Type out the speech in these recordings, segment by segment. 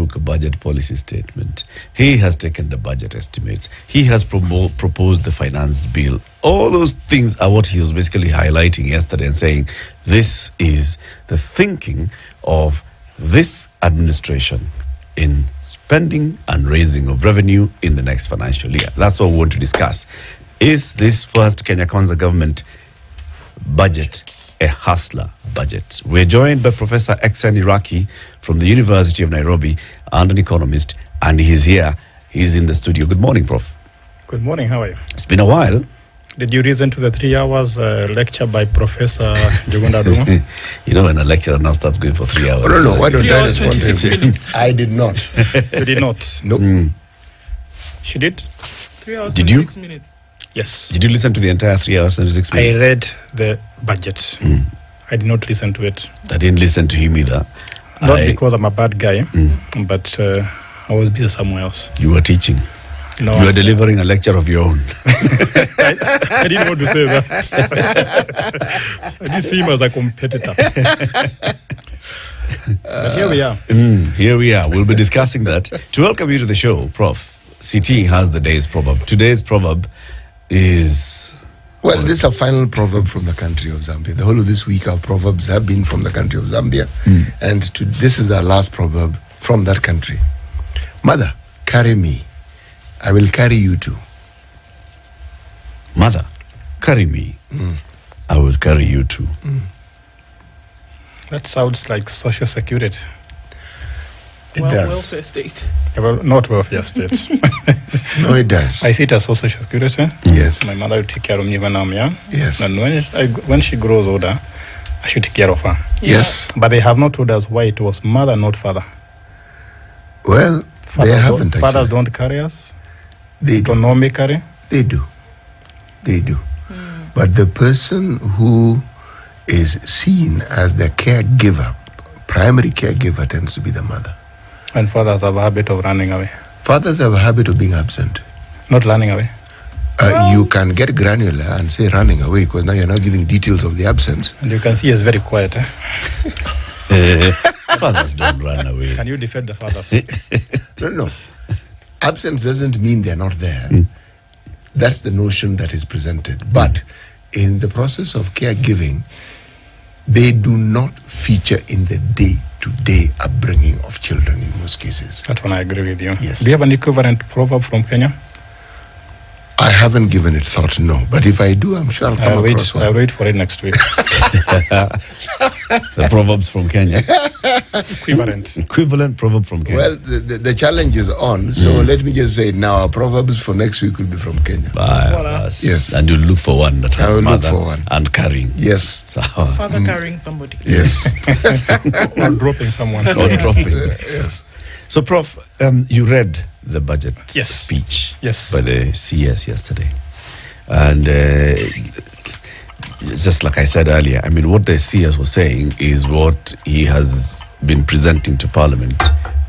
took a budget policy statement. He has taken the budget estimates. He has proposed the finance bill. All those things are what he was basically highlighting yesterday and saying, this is the thinking of this administration in spending and raising of revenue in the next financial year. That's what we want to discuss. Is this first Kenya Kwanza government budget a hustler budget? We're joined by Professor Eksen Iraki from the University of Nairobi and an economist, and he's here. He's in the studio. Good morning, Prof. Good morning. How are you? It's been a while. Did you listen to the 3 hours lecture by Professor Jugunda Duma? You know, when a lecturer now starts going for 3 hours. I don't know. Why don't 3 hours, 26 minutes. I did not. You did not? Nope. She did? 3 hours, Did 26 you? minutes. Yes. Did you listen to the entire 3 hours and 6 minutes? I read the budget. I did not listen to it. I didn't listen to him either. Not because I'm a bad guy, but I was busy somewhere else. You were teaching. No, You were delivering a lecture of your own. I didn't want to say that. I didn't see him as a competitor. But here we are. Here we are. We'll be discussing that. To welcome you to the show, Prof, CT has the day's proverb. Today's proverb is... Well, this is a final proverb from the country of Zambia. The whole of this week, our proverbs have been from the country of Zambia. And this is our last proverb from that country. Mother, carry me. I will carry you too. Mother, carry me. I will carry you too. That sounds like social security. It does. Welfare state. Well, not welfare state. No, it does. I see it as social security. Yes. My mother will take care of me when I'm young. Yes. And when she grows older, I should take care of her. Yes. But they have not told us why it was mother, not father. Well, they haven't Fathers actually. don't carry us. They do. Economically. They do. They do. But the person who is seen as the caregiver, primary caregiver, tends to be the mother. And fathers have a habit of running away. Fathers have a habit of being absent. Not running away. You can get granular and say running away because now you're not giving details of the absence. And you can see it's very quiet. Fathers don't run away. Can you defend the fathers? No. Absence doesn't mean they're not there. That's the notion that is presented. But in the process of caregiving, they do not feature in the day-to-day upbringing of children in most cases. That one I agree with you. Yes. Do you have an equivalent proverb from Kenya? I haven't given it thought, no. But if I do, I'm sure I'll come across one. I'll wait for it next week. The proverbs from Kenya. Equivalent proverb from Kenya. Well, the challenge is on, so let me just say now, our proverbs for next week will be from Kenya. Yes. And you look for one that I has will look mother for one. and carrying. Yes. So, Father carrying somebody. Yes. Or dropping someone. or dropping. Yes. So, Prof, you read the budget Yes. speech Yes. by the CS yesterday. And just like I said earlier, I mean, what the CS was saying is what he has been presenting to Parliament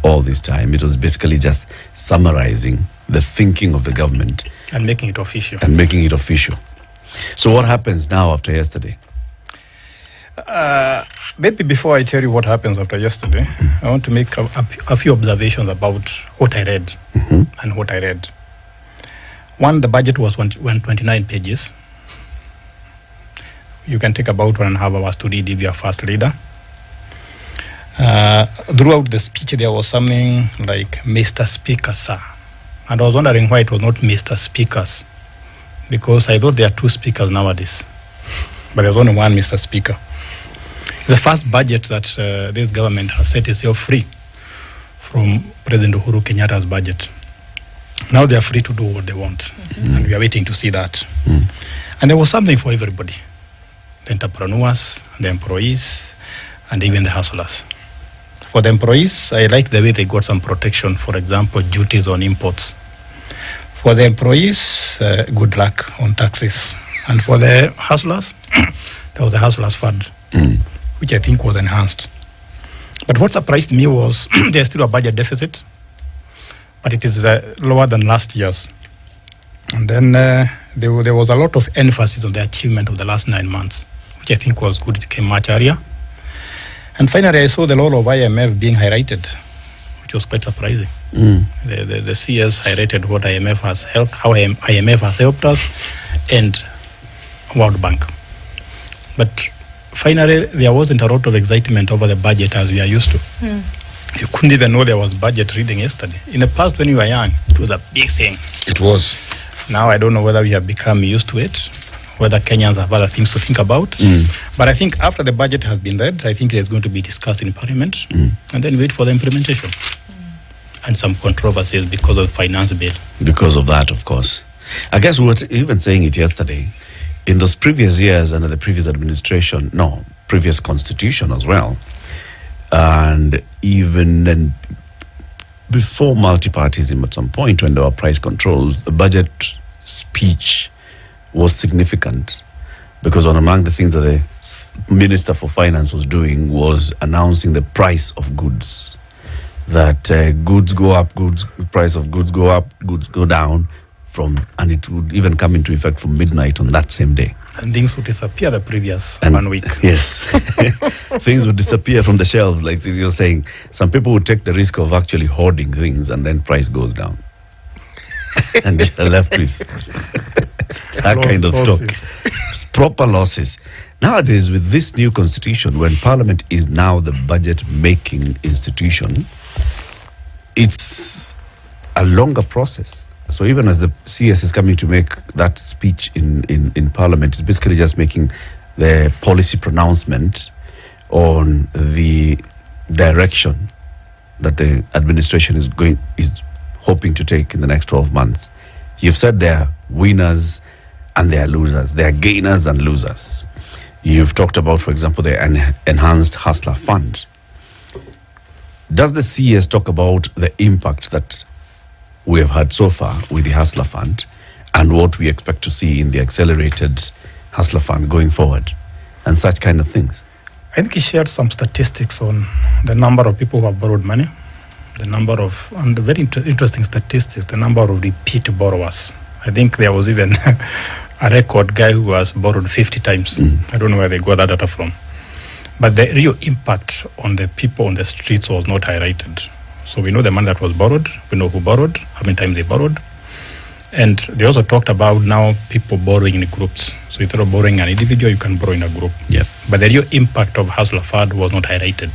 all this time. It was basically just summarizing the thinking of the government And making it official. and making it official. So what happens now after yesterday? Maybe before I tell you what happens after yesterday, I want to make a few observations about what I read and what I read. One, the budget was 29 pages. You can take about 1.5 hours to read if you are fast reader. Throughout the speech, there was something like Mr. Speaker, sir. And I was wondering why it was not Mr. Speakers, because I thought there are two speakers nowadays, but there's only one Mr. Speaker. It's the first budget that this government has set itself free from President Uhuru Kenyatta's budget. Now they are free to do what they want, and we are waiting to see that. And there was something for everybody: the entrepreneurs, the employees, and even the hustlers. For the employees, I like the way they got some protection, for example, duties on imports. For the employees, good luck on taxes. And for the hustlers, there was the hustlers fund, which I think was enhanced. But what surprised me was there's still a budget deficit, but it is lower than last year's. And then there was a lot of emphasis on the achievement of the last 9 months, which I think was good. It came much earlier. And finally, I saw the role of IMF being highlighted. which was quite surprising. The CS highlighted what IMF has helped, how IMF has helped us, and World Bank. But finally, there wasn't a lot of excitement over the budget as we are used to. You couldn't even know there was budget reading yesterday. In the past, when you were young, it was a big thing. It was. Now I don't know whether we have become used to it, whether Kenyans have other things to think about. But I think after the budget has been read, I think it is going to be discussed in Parliament, and then wait for the implementation. And some controversies because of the finance bill. Because of that, of course. I guess we were even saying it yesterday. In those previous years under the previous administration, previous constitution as well, and even then before multi-partyism at some point when there were price controls, the budget speech was significant because one among the things that the Minister for Finance was doing was announcing the price of goods. That goods go up, price of goods go up, goods go down, and it would even come into effect from midnight on that same day. And things would disappear the previous 1 week. Yes. Things would disappear from the shelves, like you're saying. Some people would take the risk of actually hoarding things and then price goes down. And you're left with that kind of losses. talk. Proper losses. Nowadays, with this new constitution, when Parliament is now the budget-making institution, it's a longer process. So even as the CS is coming to make that speech in Parliament, it's basically just making the policy pronouncement on the direction that the administration is hoping to take in the next 12 months. You've said there are winners and there are losers. There are gainers and losers. You've talked about, for example, the enhanced hustler fund. Does the CS talk about the impact that we have had so far with the Hustler Fund and what we expect to see in the accelerated Hustler Fund going forward and such kind of things? I think he shared some statistics on the number of people who have borrowed money, and very interesting statistics, the number of repeat borrowers. I think there was even a record guy who has borrowed 50 times. I don't know where they got that data from. But the real impact on the people on the streets was not highlighted. So we know the money that was borrowed, we know who borrowed, how many times they borrowed. And they also talked about now people borrowing in groups. So instead of borrowing an individual, you can borrow in a group. Yeah. But the real impact of Hustler Fund was not highlighted.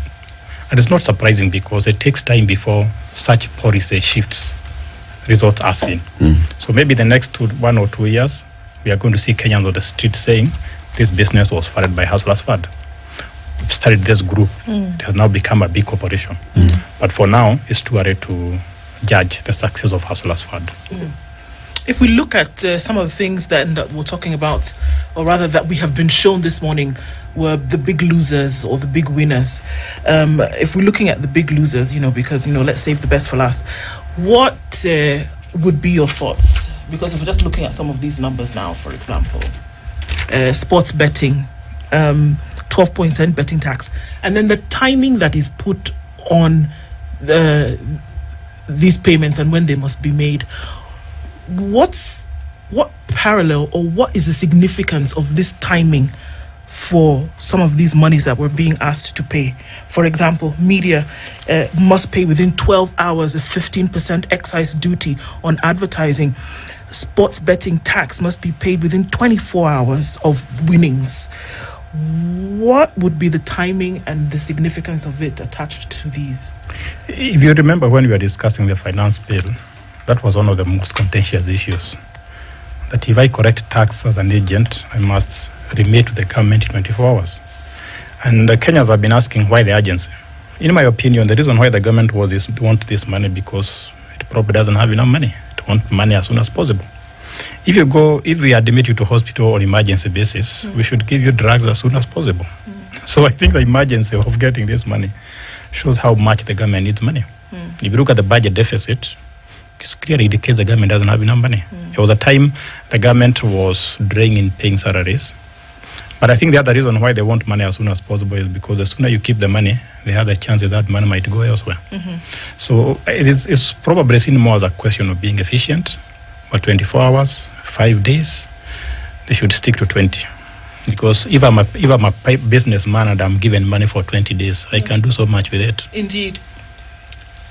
And it's not surprising because it takes time before such policy shifts, results are seen. So maybe the next 1 or 2 years, we are going to see Kenyans on the street saying, this business was funded by Hustler Fund. We've started this group. It has now become a big corporation. But for now, it's too early to judge the success of Hustler's Fund. If we look at some of the things that we're talking about, or rather that we have been shown this morning, were the big losers or the big winners. If we're looking at the big losers, because, let's save the best for last, what would be your thoughts? Because if we're just looking at some of these numbers now, for example, sports betting, 12% betting tax, and then the timing that is put on these payments and when they must be made. What parallel or what is the significance of this timing for some of these monies that we're being asked to pay? For example, media must pay within 12 hours a 15% excise duty on advertising. Sports betting tax must be paid within 24 hours of winnings. What would be the timing and the significance of it attached to these? If you remember when we were discussing the finance bill, that was one of the most contentious issues. That if I collect tax as an agent, I must remit to the government in 24 hours. And the Kenyans have been asking why the urgency. In my opinion, the reason why the government want this money because it probably doesn't have enough money. It wants money as soon as possible. If we admit you to hospital on emergency basis, we should give you drugs as soon as possible. So I think the emergency of getting this money shows how much the government needs money. If you look at the budget deficit, it clearly indicates the government doesn't have enough money. There was a time the government was draining in paying salaries. But I think the other reason why they want money as soon as possible is because the sooner you keep the money, they have the chance that money might go elsewhere. So it's probably seen more as a question of being efficient. But 24 hours, 5 days, they should stick to 20. Because if I'm a businessman and I'm given money for 20 days, I can do so much with it. Indeed.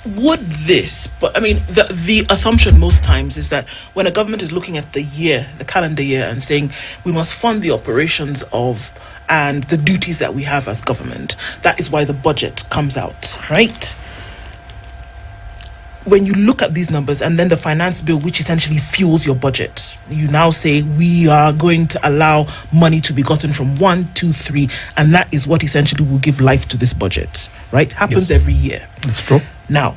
would this, but I mean, the assumption most times is that when a government is looking at the year, the calendar year, and saying we must fund the operations of and the duties that we have as government, that is why the budget comes out, right? When you look at these numbers and then the finance bill, which essentially fuels your budget, you now say we are going to allow money to be gotten from 1, 2, 3, and that is what essentially will give life to this budget, right? Happens every year. That's true. Now,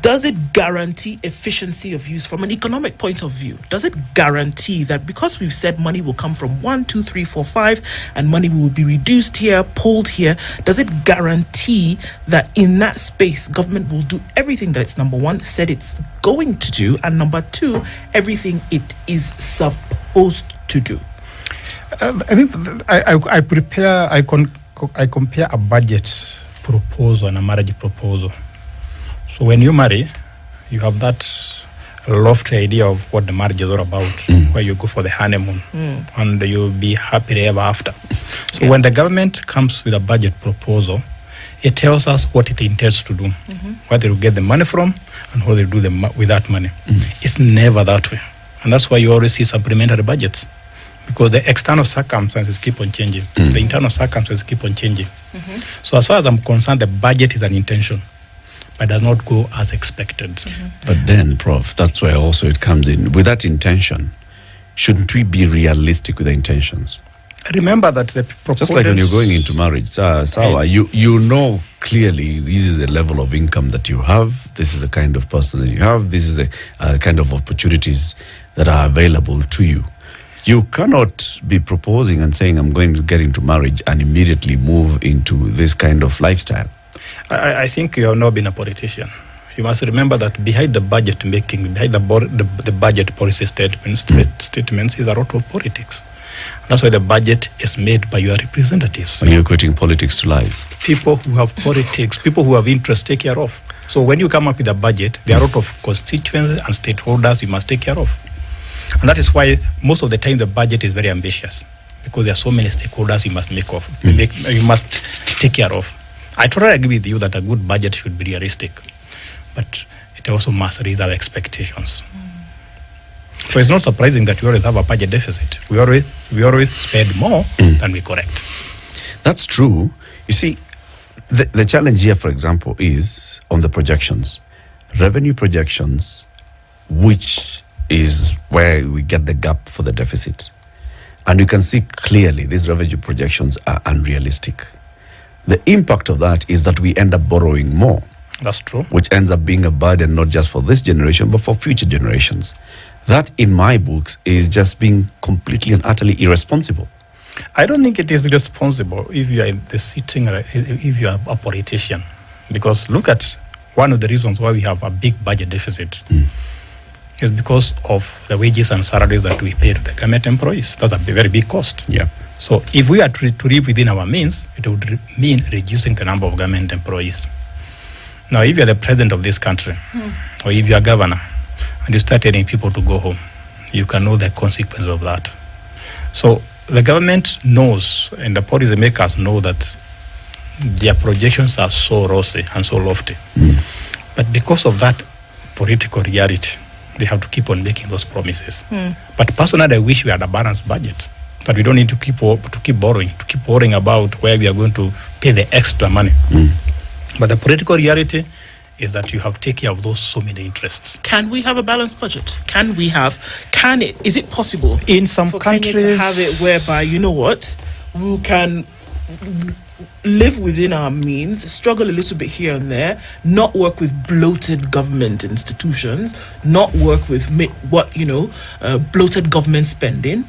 does it guarantee efficiency of use from an economic point of view? Does it guarantee that because we've said money will come from 1, 2, 3, 4, 5, and money will be reduced here, pulled here, does it guarantee that in that space, government will do everything that it's, number one, said it's going to do, and number two, everything it is supposed to do? I think I compare a budget proposal and a marriage proposal. So when you marry, you have that lofty idea of what the marriage is all about, where you go for the honeymoon and you'll be happy ever after. So when the government comes with a budget proposal, it tells us what it intends to do, where they will get the money from and how they do with that money. It's never that way. And that's why you always see supplementary budgets, because the external circumstances keep on changing. The internal circumstances keep on changing. So as far as I'm concerned, the budget is an intention, but does not go as expected. But then, Prof, that's where also it comes in. With that intention, shouldn't we be realistic with the intentions? Remember that the proposals... Just like when you're going into marriage, Sawa, you know clearly this is the level of income that you have, this is the kind of person that you have, this is the kind of opportunities that are available to you. You cannot be proposing and saying, I'm going to get into marriage and immediately move into this kind of lifestyle. I think you have not been a politician. You must remember that behind the budget making, behind the budget policy statements is a lot of politics. That's why the budget is made by your representatives. You're equating politics to lies. People who have politics, people who have interests, take care of. So when you come up with a budget, there are a lot of constituencies and stakeholders you must take care of. And that is why most of the time the budget is very ambitious, because there are so many stakeholders you must you must take care of. I totally agree with you that a good budget should be realistic, but it also must raise our expectations. So it's not surprising that we always have a budget deficit. We always spend more than we correct. That's true. You see, the challenge here, for example, is on the projections. Revenue projections, which is where we get the gap for the deficit. And you can see clearly these revenue projections are unrealistic. The impact of that is that we end up borrowing more. That's true. Which ends up being a burden not just for this generation, but for future generations. That, in my books, is just being completely and utterly irresponsible. I don't think it is irresponsible if you are if you are a politician. Because look at one of the reasons why we have a big budget deficit is because of the wages and salaries that we pay to the government employees. That's a very big cost. Yeah. So if we are to live within our means, it would mean reducing the number of government employees. Now, if you are the president of this country, or if you are governor, and you start telling people to go home, you can know the consequence of that. So the government knows, and the policy makers know that their projections are so rosy and so lofty. But because of that political reality, they have to keep on making those promises. But personally, I wish we had a balanced budget, that we don't need to keep worrying about where we are going to pay the extra money. But the political reality is that you have to take care of those so many interests. Can we have a balanced budget? Is it possible in some countries Kenya to have it whereby, you know what, we can live within our means, struggle a little bit here and there, not work with bloated government institutions, not work with bloated government spending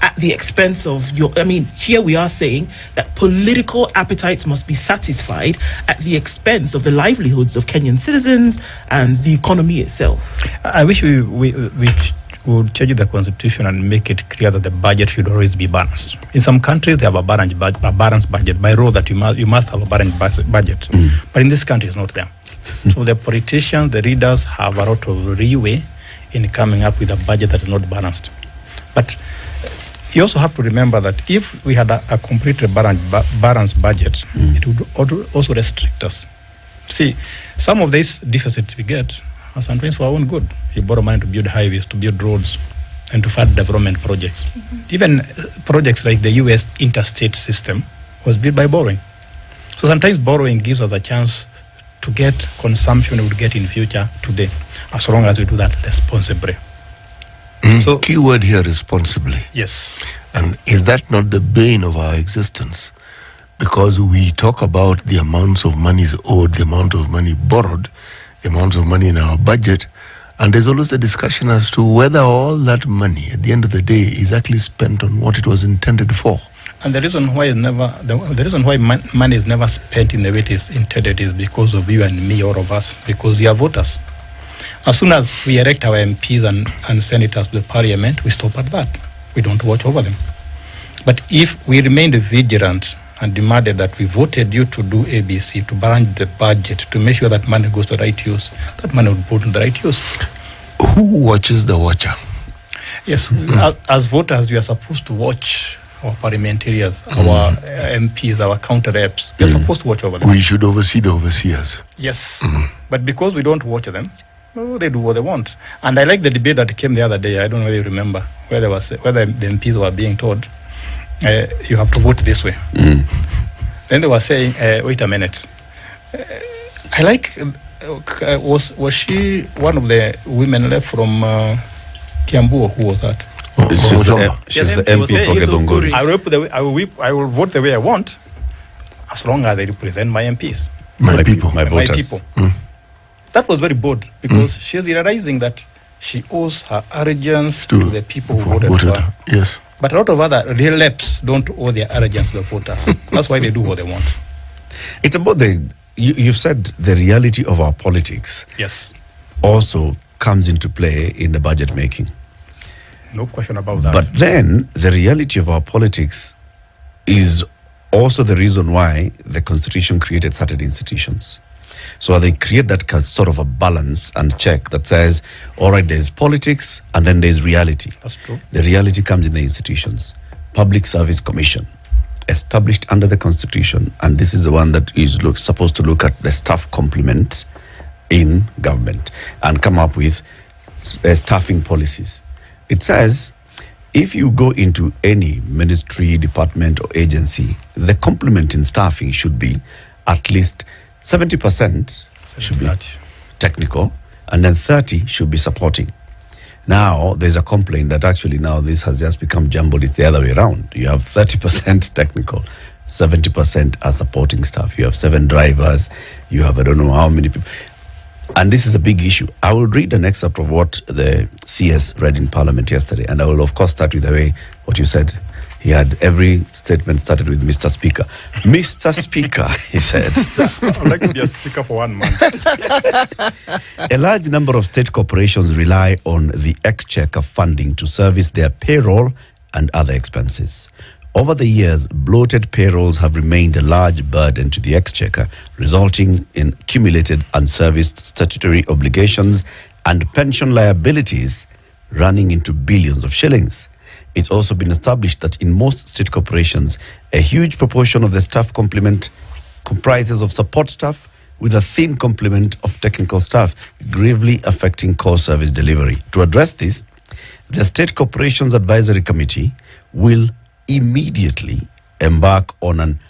at the expense of here we are saying that political appetites must be satisfied at the expense of the livelihoods of Kenyan citizens and the economy itself. I wish we would change the constitution and make it clear that the budget should always be balanced. In some countries, they have a balanced budget. By law, that you must have a balanced budget. But in this country, it's not there. So the politicians, the leaders have a lot of leeway in coming up with a budget that is not balanced. But you also have to remember that if we had a completely balanced budget, it would also restrict us. See, some of these deficits we get are sometimes for our own good. You borrow money to build highways, to build roads, and to fund development projects. Even projects like the U.S. interstate system was built by borrowing. So sometimes borrowing gives us a chance to get consumption we would get in future today, as long as we do that responsibly. So, key word here, responsibly. Yes. And is that not the bane of our existence? Because we talk about the amounts of money owed, the amount of money borrowed, the amount of money in our budget, and there's always a discussion as to whether all that money at the end of the day is actually spent on what it was intended for. And the reason why money is never spent in the way it is intended is because of you and me, all of us, because we are voters. As soon as we elect our MPs and senators to the parliament, we stop at that. We don't watch over them. But if we remained vigilant and demanded that we voted you to do ABC, to balance the budget, to make sure that money goes to the right use, that money would go to the right use. Who watches the watcher? Yes, as voters, we are supposed to watch our parliamentarians, our MPs, our counter reps. We are supposed to watch over them. We should oversee the overseers. Yes, but because we don't watch them, they do what they want. And I like the debate that came the other day. I don't know whether you remember, where the MPs were being told, you have to vote this way. Then they were saying, wait a minute. I like, was she one of the women left from Kiambu, or who was that? She's the MP for Gedongori. I will vote the way I want, as long as I represent my MPs. My people. My voters. That was very bold, because she's realizing that she owes her allegiance to the people who voted her. Yes. But a lot of other real reps don't owe their allegiance to the voters. That's why they do what they want. It's about you've said the reality of our politics. Yes. Also comes into play in the budget making. No question about that. But then the reality of our politics is also the reason why the Constitution created certain institutions. So they create that sort of a balance and check that says, all right, there's politics and then there's reality. That's true. The reality comes in the institutions. Public Service Commission, established under the Constitution, and this is the one that is supposed to look at the staff complement in government and come up with staffing policies. It says, if you go into any ministry, department, or agency, the complement in staffing should be at least 70% should be technical, and then 30 should be supporting. Now, there's a complaint that actually now this has just become jumbled. It's the other way around. You have 30% technical, 70% are supporting staff. You have 7 drivers. You have I don't know how many people. And this is a big issue. I will read an excerpt of what the CS read in Parliament yesterday, and I will, of course, start with the way what you said. He had every statement started with Mr. Speaker. Mr. Speaker, he said. I'd like to be a speaker for 1 month. A large number of state corporations rely on the exchequer funding to service their payroll and other expenses. Over the years, bloated payrolls have remained a large burden to the exchequer, resulting in accumulated unserviced statutory obligations and pension liabilities running into billions of shillings. It's also been established that in most state corporations, a huge proportion of the staff complement comprises of support staff with a thin complement of technical staff, gravely affecting core service delivery. To address this, the State Corporations Advisory Committee will immediately embark on an